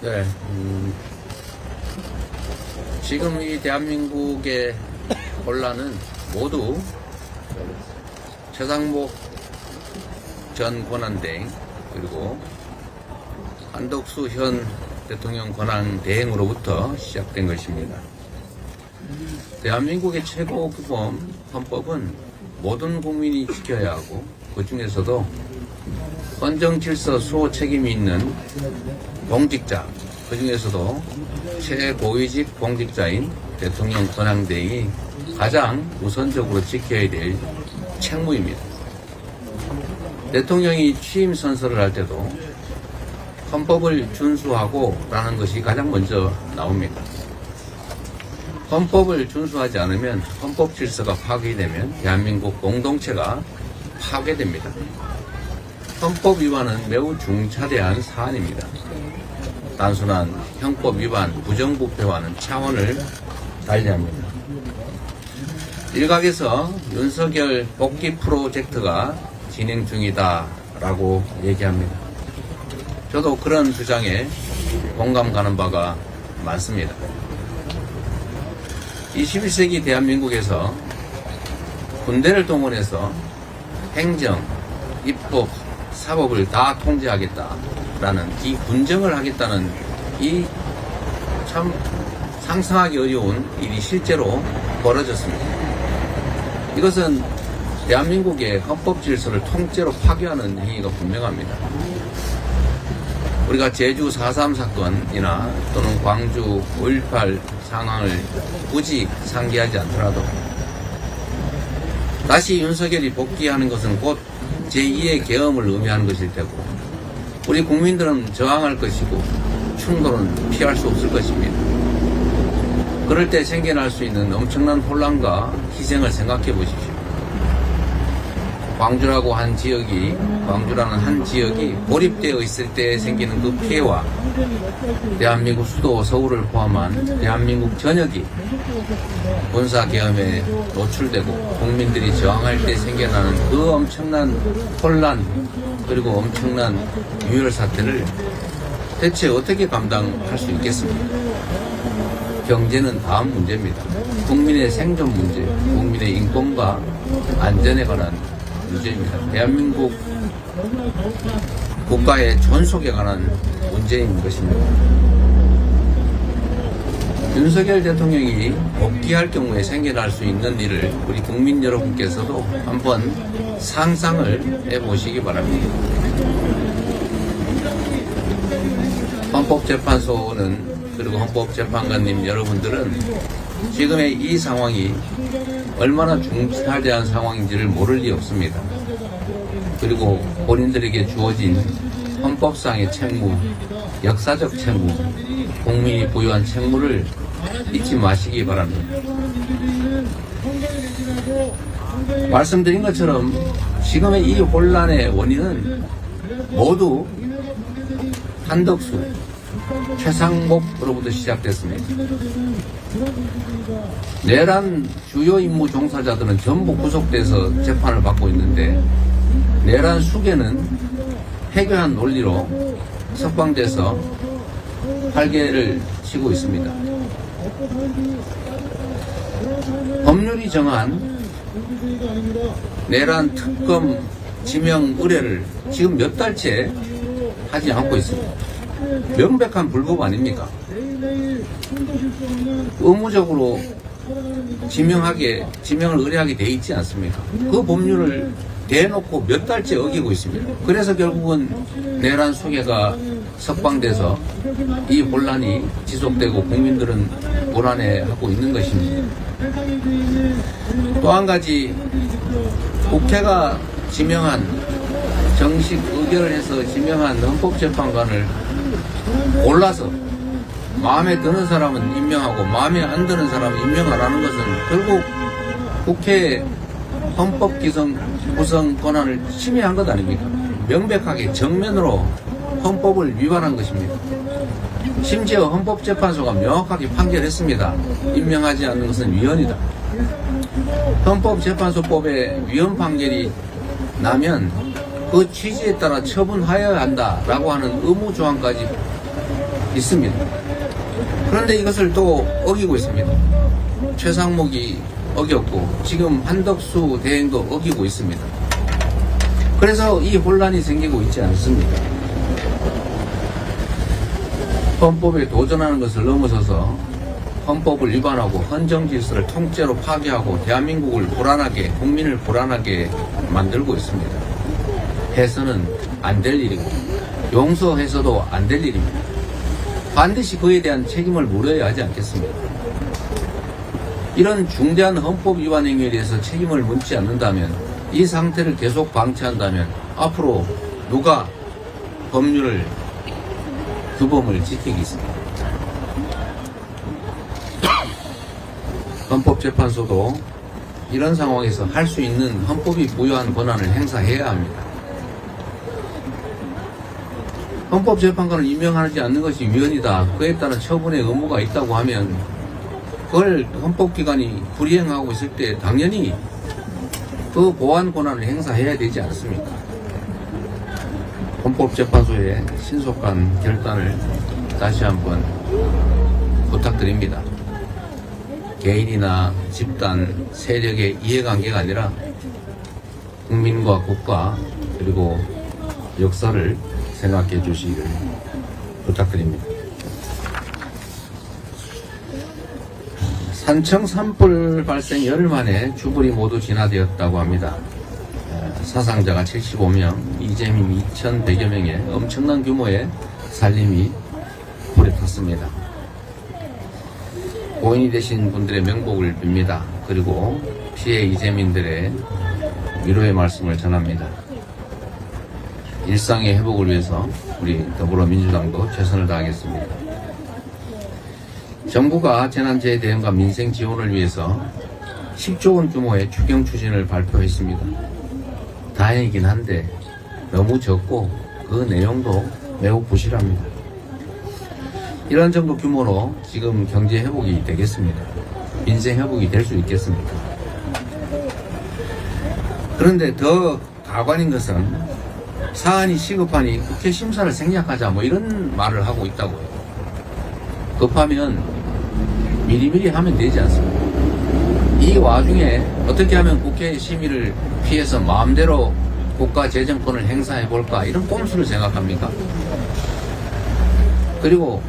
네, 지금 이 대한민국의 혼란은 모두 최상목 전 권한대행 그리고 한덕수 현 대통령 권한대행으로부터 시작된 것입니다. 대한민국의 최고 규범 헌법은 모든 국민이 지켜야 하고 그 중에서도 헌정 질서 수호 책임이 있는 공직자, 그 중에서도 최고위직 공직자인 대통령 권한대행이 가장 우선적으로 지켜야 될 책무입니다. 대통령이 취임 선서를 할 때도 헌법을 준수하고 라는 것이 가장 먼저 나옵니다. 헌법을 준수하지 않으면 헌법 질서가 파괴되면 대한민국 공동체가 파괴됩니다. 헌법 위반은 매우 중차대한 사안입니다. 단순한 형법 위반, 부정부패와는 차원을 달리합니다. 일각에서 윤석열 복귀 프로젝트가 진행 중이다라고 얘기합니다. 저도 그런 주장에 공감 가는 바가 많습니다. 21세기 대한민국에서 군대를 동원해서 행정, 입법, 사법을 다 통제하겠다라는 이 군정을 하겠다는 이 참 상상하기 어려운 일이 실제로 벌어졌습니다. 이것은 대한민국의 헌법 질서를 통째로 파괴하는 행위가 분명합니다. 우리가 제주 4.3 사건이나 또는 광주 5.18 상황을 굳이 상기하지 않더라도 다시 윤석열이 복귀하는 것은 곧 제2의 계엄을 의미하는 것일 테고 우리 국민들은 저항할 것이고 충돌은 피할 수 없을 것입니다. 그럴 때 생겨날 수 있는 엄청난 혼란과 희생을 생각해 보십시오. 광주라는 한 지역이 고립되어 있을 때 생기는 그 피해와 대한민국 수도 서울을 포함한 대한민국 전역이 군사계엄에 노출되고 국민들이 저항할 때 생겨나는 그 엄청난 혼란 그리고 엄청난 유혈 사태를 대체 어떻게 감당할 수 있겠습니까? 경제는 다음 문제입니다. 국민의 생존 문제, 국민의 인권과 안전에 관한 문제입니다. 대한민국 국가의 존속에 관한 문제인 것입니다. 윤석열 대통령이 복귀할 경우에 생겨날 수 있는 일을 우리 국민 여러분께서도 한번 상상을 해보시기 바랍니다. 헌법재판소는 그리고 헌법재판관님 여러분들은 지금의 이 상황이 얼마나 중차대한 상황인지를 모를 리 없습니다. 그리고 본인들에게 주어진 헌법상의 책무, 역사적 책무, 국민이 부여한 책무를 잊지 마시기 바랍니다. 말씀드린 것처럼 지금의 이 혼란의 원인은 모두 한덕수, 최상목으로부터 시작됐습니다. 내란 주요 임무 종사자들은 전부 구속돼서 재판을 받고 있는데 내란 수괴는 해교한 논리로 석방돼서 활개를 치고 있습니다. 법률이 정한 내란 특검 지명 의뢰를 지금 몇 달째 하지 않고 있습니다. 명백한 불법 아닙니까? 의무적으로 지명을 의뢰하게 돼 있지 않습니까? 그 법률을 대놓고 몇 달째 어기고 있습니다. 그래서 결국은 내란 수괴가 석방돼서 이 혼란이 지속되고 국민들은 불안해하고 있는 것입니다. 또 한 가지 국회가 지명한 정식 의결을 해서 지명한 헌법재판관을 골라서 마음에 드는 사람은 임명하고 마음에 안 드는 사람은 임명 안 하는 것은 결국 국회의 헌법 구성 권한을 침해한 것 아닙니까? 명백하게 정면으로 헌법을 위반한 것입니다. 심지어 헌법재판소가 명확하게 판결했습니다. 임명하지 않는 것은 위헌이다. 헌법재판소법에 위헌 판결이 나면 그 취지에 따라 처분하여야 한다라고 하는 의무조항까지 있습니다. 그런데 이것을 또 어기고 있습니다. 최상목이 어겼고 지금 한덕수 대행도 어기고 있습니다. 그래서 이 혼란이 생기고 있지 않습니까? 헌법에 도전하는 것을 넘어서서 헌법을 위반하고 헌정 질서를 통째로 파괴하고 대한민국을 불안하게, 국민을 불안하게 만들고 있습니다. 해서는 안 될 일이고 용서해서도 안 될 일입니다. 반드시 그에 대한 책임을 물어야 하지 않겠습니까? 이런 중대한 헌법 위반 행위에 대해서 책임을 묻지 않는다면, 이 상태를 계속 방치한다면 앞으로 누가 법률을, 규범을 지키겠습니까? 헌법재판소도 이런 상황에서 할 수 있는 헌법이 부여한 권한을 행사해야 합니다. 헌법재판관을 임명하지 않는 것이 위헌이다, 그에 따른 처분의 의무가 있다고 하면 그걸 헌법기관이 불이행하고 있을 때 당연히 그 보완 권한을 행사해야 되지 않습니까? 헌법재판소의 신속한 결단을 다시 한번 부탁드립니다. 개인이나 집단, 세력의 이해관계가 아니라 국민과 국가 그리고 역사를 생각해 주시기를 부탁드립니다. 산청 산불 발생 열흘 만에 주불이 모두 진화되었다고 합니다. 사상자가 75명, 이재민 2,100여 명의 엄청난 규모의 살림이 불에 탔습니다. 고인이 되신 분들의 명복을 빕니다. 그리고 피해 이재민들의 위로의 말씀을 전합니다. 일상의 회복을 위해서 우리 더불어민주당도 최선을 다하겠습니다. 정부가 재난재해 대응과 민생 지원을 위해서 10조 원 규모의 추경 추진을 발표했습니다. 다행이긴 한데 너무 적고 그 내용도 매우 부실합니다. 이런 정도 규모로 지금 경제 회복이 되겠습니다. 민생 회복이 될 수 있겠습니까? 그런데 더 가관인 것은 사안이 시급하니 국회 심사를 생략하자 뭐 이런 말을 하고 있다고요. 급하면 미리미리 하면 되지 않습니까? 이 와중에 어떻게 하면 국회 심의를 피해서 마음대로 국가 재정권을 행사해 볼까, 이런 꼼수를 생각합니까? 그리고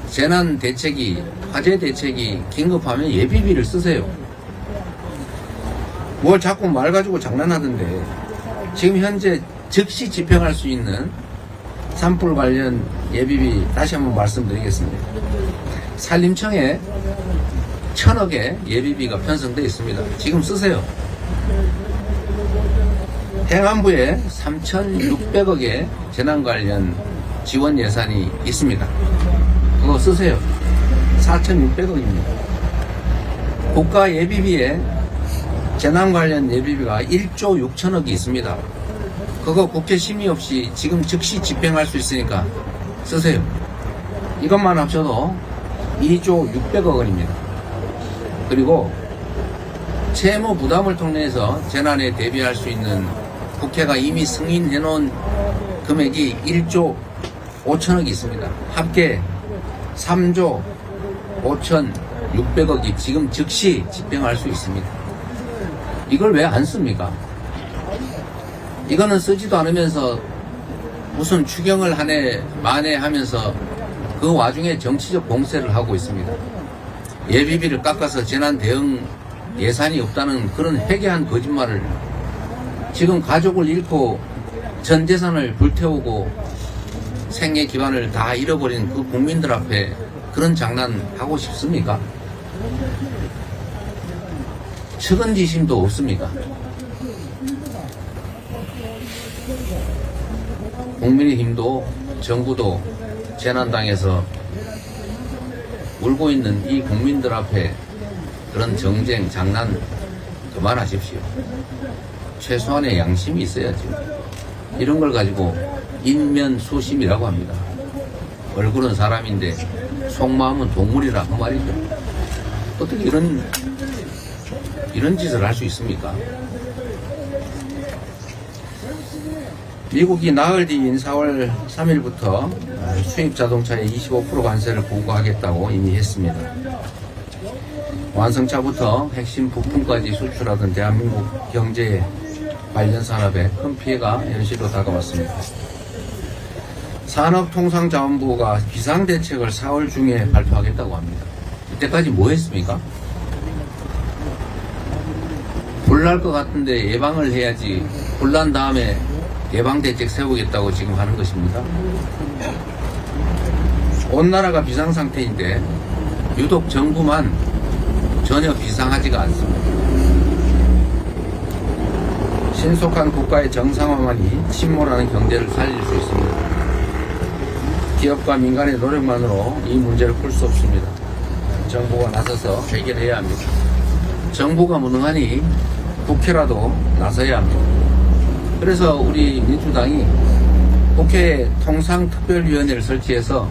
재난 대책이, 화재 대책이 긴급하면 예비비를 쓰세요. 뭘 자꾸 말 가지고 장난하던데, 지금 현재 즉시 집행할 수 있는 산불 관련 예비비 다시 한번 말씀드리겠습니다. 산림청에 1,000억의 예비비가 편성되어 있습니다. 지금 쓰세요. 행안부에 3,600억의 재난 관련 지원 예산이 있습니다. 그거 쓰세요. 4,600억입니다. 국가 예비비에 재난 관련 예비비가 1조 6천억이 있습니다. 그거 국회 심의 없이 지금 즉시 집행할 수 있으니까 쓰세요. 이것만 합쳐도 2조 600억 원입니다. 그리고 채무 부담을 통해서 재난에 대비할 수 있는 국회가 이미 승인해 놓은 금액이 1조 5천억이 있습니다. 합계 3조 5,600억이 지금 즉시 집행할 수 있습니다. 이걸 왜 안 씁니까? 이거는 쓰지도 않으면서 무슨 추경을 한 해 만에 하면서 그 와중에 정치적 공세를 하고 있습니다. 예비비를 깎아서 재난 대응 예산이 없다는 그런 회개한 거짓말을, 지금 가족을 잃고 전 재산을 불태우고 생애 기반을 다 잃어버린 그 국민들 앞에 그런 장난 하고 싶습니까? 측은지심도 없습니까? 국민의힘도 정부도 재난당해서 울고 있는 이 국민들 앞에 그런 정쟁, 장난 그만하십시오. 최소한의 양심이 있어야죠. 이런 걸 가지고 인면수심이라고 합니다. 얼굴은 사람인데 속마음은 동물이라 그 말이죠. 어떻게 이런 짓을 할 수 있습니까? 미국이 나흘 뒤인 4월 3일부터 수입 자동차에 25% 관세를 부과하겠다고 이미 했습니다. 완성차부터 핵심 부품까지 수출하던 대한민국 경제에 관련 산업에 큰 피해가 현실로 다가왔습니다. 산업통상자원부가 비상대책을 4월 중에 발표하겠다고 합니다. 이때까지 뭐 했습니까? 불날 것 같은데 예방을 해야지, 불난 다음에 예방대책 세우겠다고 지금 하는 것입니다. 온 나라가 비상상태인데 유독 정부만 전혀 비상하지가 않습니다. 신속한 국가의 정상화만이 침몰하는 경제를 살릴 수 있습니다. 기업과 민간의 노력만으로 이 문제를 풀 수 없습니다. 정부가 나서서 해결해야 합니다. 정부가 무능하니 국회라도 나서야 합니다. 그래서 우리 민주당이 국회에 통상특별위원회를 설치해서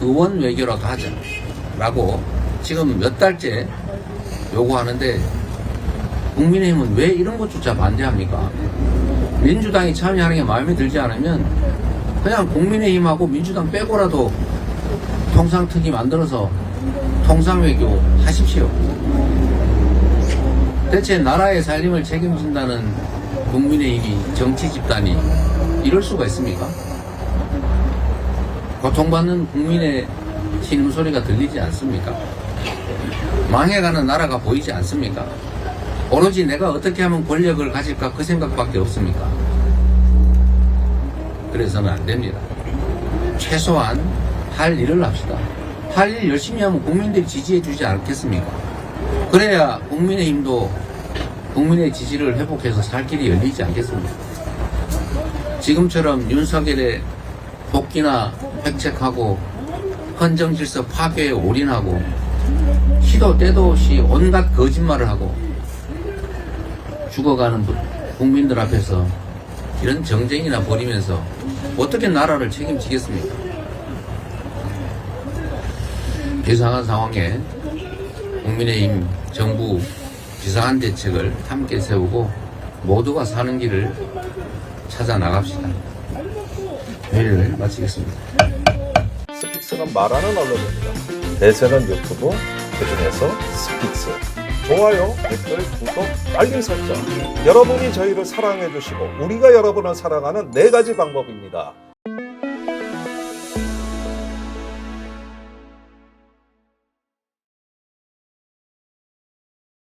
의원 외교라도 하자라고 지금 몇 달째 요구하는데, 국민의힘은 왜 이런 것조차 반대합니까? 민주당이 참여하는 게 마음에 들지 않으면 그냥 국민의힘하고 민주당 빼고라도 통상특위 만들어서 통상외교 하십시오. 대체 나라의 살림을 책임진다는 국민의힘이 정치 집단이 이럴 수가 있습니까? 고통받는 국민의 신음소리가 들리지 않습니까? 망해가는 나라가 보이지 않습니까? 오로지 내가 어떻게 하면 권력을 가질까 그 생각밖에 없습니까? 그래서는 안 됩니다. 최소한 할 일을 합시다. 할 일 열심히 하면 국민들이 지지해 주지 않겠습니까? 그래야 국민의힘도 국민의 지지를 회복해서 살 길이 열리지 않겠습니까? 지금처럼 윤석열의 복귀나 획책하고 헌정질서 파괴에 올인하고 시도 때도 없이 온갖 거짓말을 하고 죽어가는 국민들 앞에서 이런 정쟁이나 벌이면서 어떻게 나라를 책임지겠습니까? 비상한 상황에 국민의힘 정부 비상한 대책을 함께 세우고 모두가 사는 길을 찾아 나갑시다. 회의를 마치겠습니다. 스픽스는 말하는 언론입니다. 대세는 유튜브, 그중에서 스픽스. 좋아요, 댓글, 구독, 알림 설정. 여러분이 저희를 사랑해 주시고 우리가 여러분을 사랑하는 4가지 방법입니다.